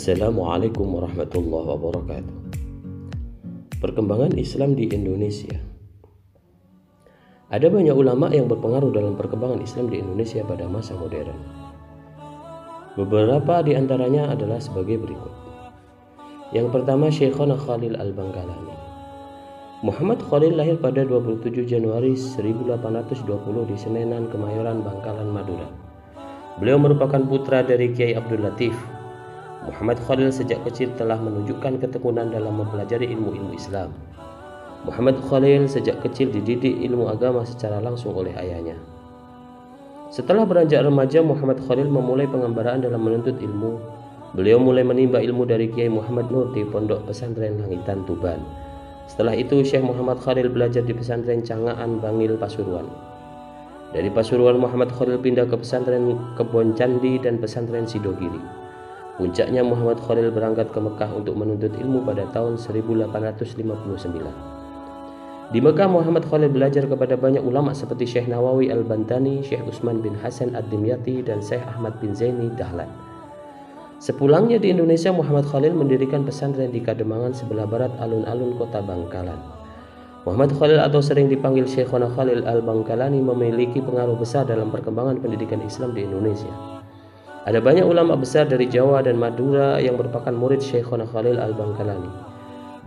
Assalamualaikum warahmatullahi wabarakatuh. Perkembangan Islam di Indonesia. Ada banyak ulama yang berpengaruh dalam perkembangan Islam di Indonesia pada masa modern. Beberapa di antaranya adalah sebagai berikut. Yang pertama, Syekhona Khalil Al-Bangkalani. Muhammad Khalil lahir pada 27 Januari 1820 di Senenan, Kemayoran, Bangkalan, Madura. Beliau merupakan putra dari Kiai Abdul Latif. Muhammad Khalil sejak kecil telah menunjukkan ketekunan dalam mempelajari ilmu-ilmu Islam. Muhammad Khalil sejak kecil dididik ilmu agama secara langsung oleh ayahnya. Setelah beranjak remaja, Muhammad Khalil memulai pengembaraan dalam menuntut ilmu. Beliau mulai menimba ilmu dari Kiai Muhammad Nur di Pondok Pesantren Langitan, Tuban. Setelah itu, Syekh Muhammad Khalil belajar di Pesantren Cangaan, Bangil, Pasuruan. Dari Pasuruan, Muhammad Khalil pindah ke Pesantren Kebon Candi dan Pesantren Sidogiri. Puncaknya, Muhammad Khalil berangkat ke Mekah untuk menuntut ilmu pada tahun 1859. Di Mekah, Muhammad Khalil belajar kepada banyak ulama seperti Syekh Nawawi Al-Bantani, Syekh Utsman bin Hasan Ad-Dimyati, dan Syekh Ahmad bin Zaini Dahlan. Sepulangnya di Indonesia, Muhammad Khalil mendirikan pesantren di Kademangan sebelah barat alun-alun kota Bangkalan. Muhammad Khalil atau sering dipanggil Syekhona Khalil Al-Bangkalani memiliki pengaruh besar dalam perkembangan pendidikan Islam di Indonesia. Ada banyak ulama besar dari Jawa dan Madura yang merupakan murid Syekhona Khalil Al-Bangkalani.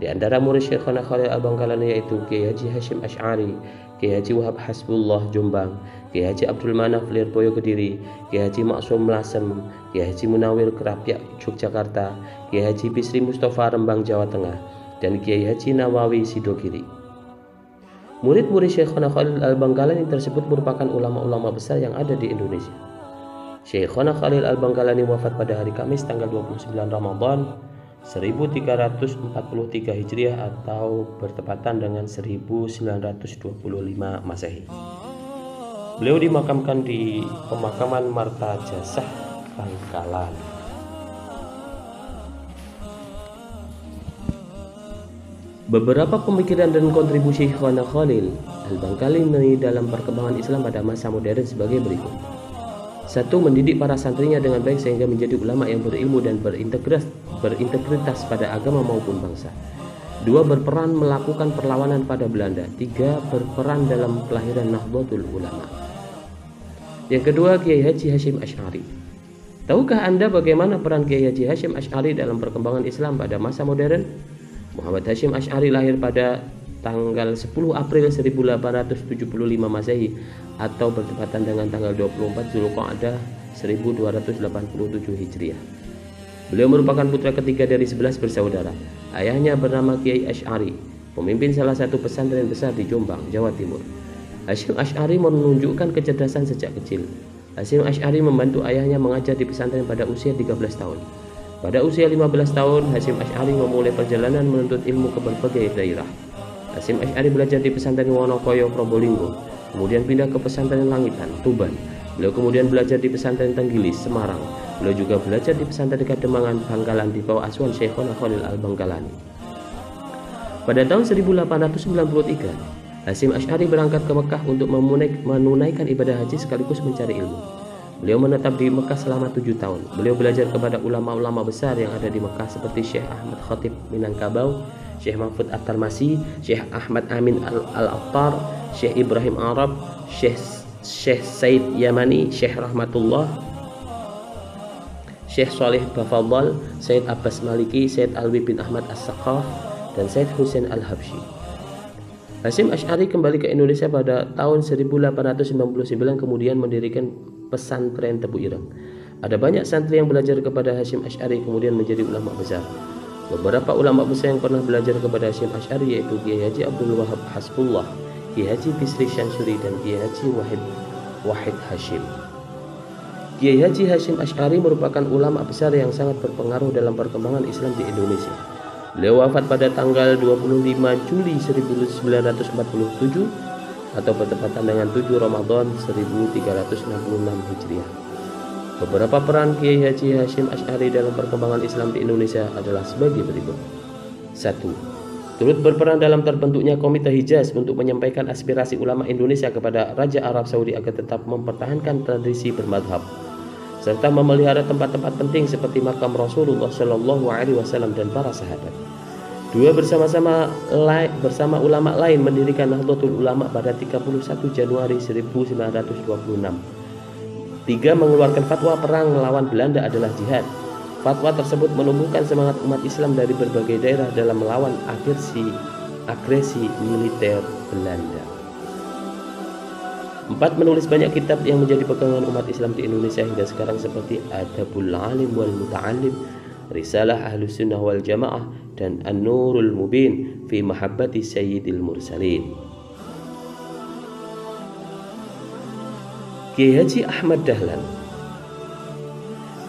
Di antara murid Syekhona Khalil Al-Bangkalani yaitu Kiai Haji Hashim Asy'ari, Kiai Haji Wahab Hasbullah Jombang, Kiai Haji Abdul Manaf Lirboyo Kediri, Kiai Haji Maksum Lasem, Kiai Haji Munawir Kerapyak Yogyakarta, Kiai Haji Bisri Mustafa Rembang Jawa Tengah, dan Kiai Haji Nawawi Sidogiri. Murid-murid Syekhona Khalil Al-Bangkalani tersebut merupakan ulama-ulama besar yang ada di Indonesia. Syekhona Khalil Al-Bangkalani wafat pada hari Kamis tanggal 29 Ramadan 1343 Hijriah atau bertepatan dengan 1925 Masehi. Beliau dimakamkan di pemakaman Marta Jasah, Bangkalan. Beberapa pemikiran dan kontribusi Syekhona Khalil Al-Bangkalani dalam perkembangan Islam pada masa modern sebagai berikut. 1. Mendidik para santrinya dengan baik sehingga menjadi ulama yang berilmu dan berintegritas pada agama maupun bangsa. 2. Berperan melakukan perlawanan pada Belanda. 3. Berperan dalam kelahiran Nahdlatul Ulama. Yang kedua, Kiai Haji Hashim Asy'ari. Tahukah Anda bagaimana peran Kiai Haji Hashim Asy'ari dalam perkembangan Islam pada masa modern? Muhammad Hashim Asy'ari lahir pada tanggal 10 April 1875 Masehi atau bertepatan dengan tanggal 24 Zulqa'dah 1287 Hijriah. Beliau merupakan putra ketiga dari 11 bersaudara. Ayahnya bernama Kiai Asy'ari, pemimpin salah satu pesantren besar di Jombang, Jawa Timur. Hashim Asy'ari menunjukkan kecerdasan sejak kecil. Hashim Asy'ari membantu ayahnya mengajar di pesantren pada usia 13 tahun. Pada usia 15 tahun, Hashim Asy'ari memulai perjalanan menuntut ilmu ke berbagai daerah. Hashim Asy'ari belajar di pesantren Wonokoyo, Probolinggo, kemudian pindah ke pesantren Langitan, Tuban. Beliau kemudian belajar di pesantren Tenggilis, Semarang. Beliau juga belajar di pesantren Kademangan, Bangkalan di bawah asuhan Syekhona Khalil Al-Bangkalani. Pada tahun 1893, Hashim Asy'ari berangkat ke Mekah untuk menunaikan ibadah haji sekaligus mencari ilmu. Beliau menetap di Mekah selama 7 tahun. Beliau belajar kepada ulama-ulama besar yang ada di Mekah seperti Syekh Ahmad Khatib Minangkabau, Syekh Mahfud At-Tarmasi, Syekh Ahmad Amin Al-Attar, Syekh Ibrahim Arab, Syekh Said Yamani, Syekh Rahmatullah, Syekh Saleh Bafadhal, Syed Abbas Maliki, Syed Alwi bin Ahmad As-Saqaf, dan Syed Husain Al-Habsyi. Hashim Asy'ari kembali ke Indonesia pada tahun 1899 kemudian mendirikan pesantren Tebu Ireng. Ada banyak santri yang belajar kepada Hashim Asy'ari kemudian menjadi ulama besar. Beberapa ulama besar yang pernah belajar kepada Hashim Asy'ari yaitu Kiai Haji Abdul Wahab Hasbullah, Kiai Haji Bisri Syansuri, dan Kiai Haji Wahid Hashim. Kiai Haji Hashim Asy'ari merupakan ulama besar yang sangat berpengaruh dalam perkembangan Islam di Indonesia. Beliau wafat pada tanggal 25 Juli 1947 atau bertepatan dengan 7 Ramadan 1366 Hijriah. Beberapa peran Kiai Haji Hashim Asy'ari dalam perkembangan Islam di Indonesia adalah sebagai berikut. 1. Turut berperan dalam terbentuknya Komite Hijaz untuk menyampaikan aspirasi ulama Indonesia kepada Raja Arab Saudi agar tetap mempertahankan tradisi bermadhab. serta memelihara tempat-tempat penting seperti makam Rasulullah Shallallahu Alaihi Wasallam dan para sahabat. Dua, bersama ulama lain mendirikan Nahdlatul Ulama pada 31 Januari 1926. Tiga, mengeluarkan fatwa perang melawan Belanda adalah jihad. Fatwa tersebut menumbuhkan semangat umat Islam dari berbagai daerah dalam melawan agresi militer Belanda. Empat, menulis banyak kitab yang menjadi pegangan umat Islam di Indonesia hingga sekarang seperti Adabul Alim wal Muta'allim, Risalah Ahlus Sunnah wal Jamaah, dan An-Nurul Mubin fi Mahabbati Sayyidil Mursalin. Kiai Haji Ahmad Dahlan.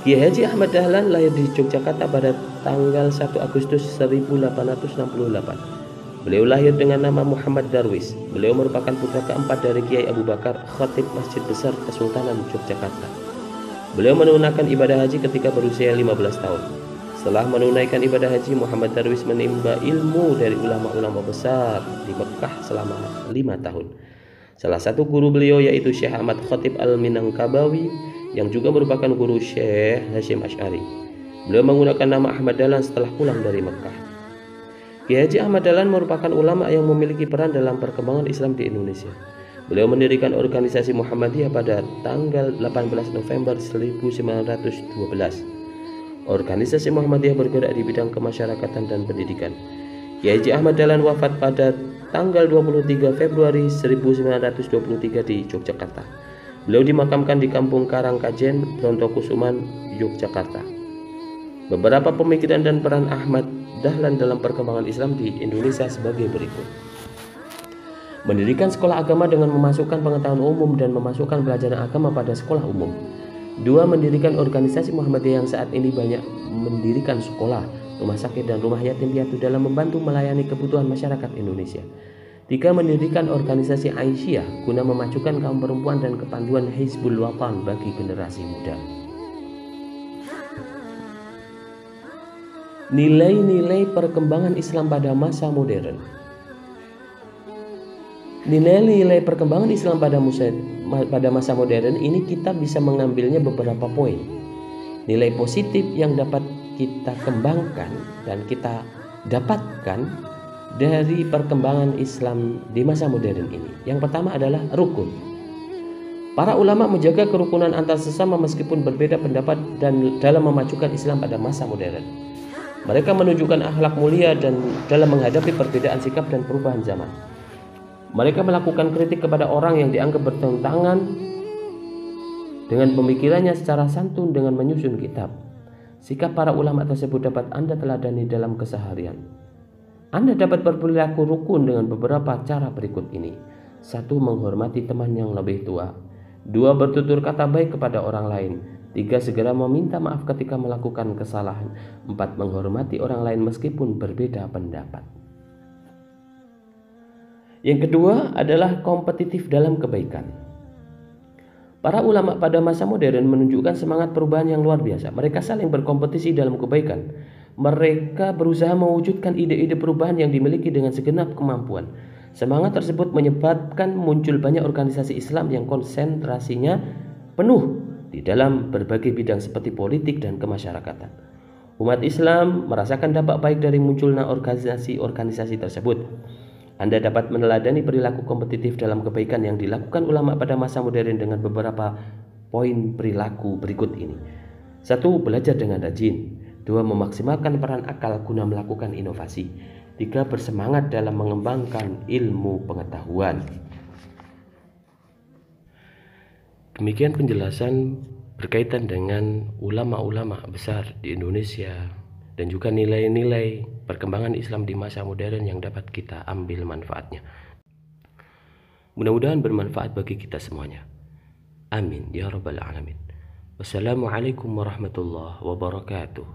Kiai Haji Ahmad Dahlan lahir di Yogyakarta pada tanggal 1 Agustus 1868. Beliau lahir dengan nama Muhammad Darwis. Beliau merupakan putra keempat dari Kiai Abu Bakar, Khatib Masjid Besar Kesultanan Yogyakarta. Beliau menunaikan ibadah haji ketika berusia 15 tahun. Setelah menunaikan ibadah haji, Muhammad Darwis menimba ilmu dari ulama-ulama besar di Mekah selama 5 tahun. Salah satu guru beliau yaitu Syekh Ahmad Khatib Al-Minangkabawi yang juga merupakan guru Syekh Hashim Asy'ari. Beliau menggunakan nama Ahmad Dahlan setelah pulang dari Mekah. Kiai Haji Ahmad Dahlan merupakan ulama yang memiliki peran dalam perkembangan Islam di Indonesia. Beliau mendirikan organisasi Muhammadiyah pada tanggal 18 November 1912. Organisasi Muhammadiyah bergerak di bidang kemasyarakatan dan pendidikan. Kiai Haji Ahmad Dahlan wafat pada tanggal 23 Februari 1923 di Yogyakarta. Beliau dimakamkan di Kampung Karangkajen, Brontokusuman, Yogyakarta. Beberapa pemikiran dan peran Ahmad Dahlan dalam perkembangan Islam di Indonesia sebagai berikut. Mendirikan sekolah agama dengan memasukkan pengetahuan umum dan memasukkan pelajaran agama pada sekolah umum. 2. Mendirikan organisasi Muhammadiyah yang saat ini banyak mendirikan sekolah, rumah sakit, dan rumah yatim piatu dalam membantu melayani kebutuhan masyarakat Indonesia. 3. Mendirikan organisasi Aisyah guna memajukan kaum perempuan dan kepanduan Hizbul Wathan bagi generasi muda. Nilai-nilai perkembangan Islam pada masa modern. Nilai-nilai perkembangan Islam pada masa modern ini kita bisa mengambilnya beberapa poin. Nilai positif yang dapat kita kembangkan dan kita dapatkan dari perkembangan Islam di masa modern ini. Yang pertama adalah rukun. Para ulama menjaga kerukunan antar sesama meskipun berbeda pendapat dan dalam memajukan Islam pada masa modern. Mereka menunjukkan akhlak mulia dan dalam menghadapi perbedaan sikap dan perubahan zaman. Mereka melakukan kritik kepada orang yang dianggap bertentangan dengan pemikirannya secara santun dengan menyusun kitab. Sikap para ulama tersebut dapat Anda teladani dalam keseharian. Anda dapat berperilaku rukun dengan beberapa cara berikut ini. 1. Menghormati teman yang lebih tua. 2. Bertutur kata baik kepada orang lain. 3. Segera meminta maaf ketika melakukan kesalahan. 4. Menghormati orang lain meskipun berbeda pendapat. Yang kedua adalah kompetitif dalam kebaikan. Para ulama pada masa modern menunjukkan semangat perubahan yang luar biasa. Mereka saling berkompetisi dalam kebaikan. Mereka berusaha mewujudkan ide-ide perubahan yang dimiliki dengan segenap kemampuan. Semangat tersebut menyebabkan muncul banyak organisasi Islam yang konsentrasinya penuh di dalam berbagai bidang seperti politik dan kemasyarakatan. Umat Islam merasakan dampak baik dari munculnya organisasi-organisasi tersebut. Anda dapat meneladani perilaku kompetitif dalam kebaikan yang dilakukan ulama pada masa modern dengan beberapa poin perilaku berikut ini. 1. Belajar dengan rajin. 2. Memaksimalkan peran akal guna melakukan inovasi. 3. Bersemangat dalam mengembangkan ilmu pengetahuan. Demikian penjelasan berkaitan dengan ulama-ulama besar di Indonesia dan juga nilai-nilai perkembangan Islam di masa modern yang dapat kita ambil manfaatnya. Mudah-mudahan bermanfaat bagi kita semuanya. Amin ya rabbal alamin. Wassalamualaikum warahmatullahi wabarakatuh.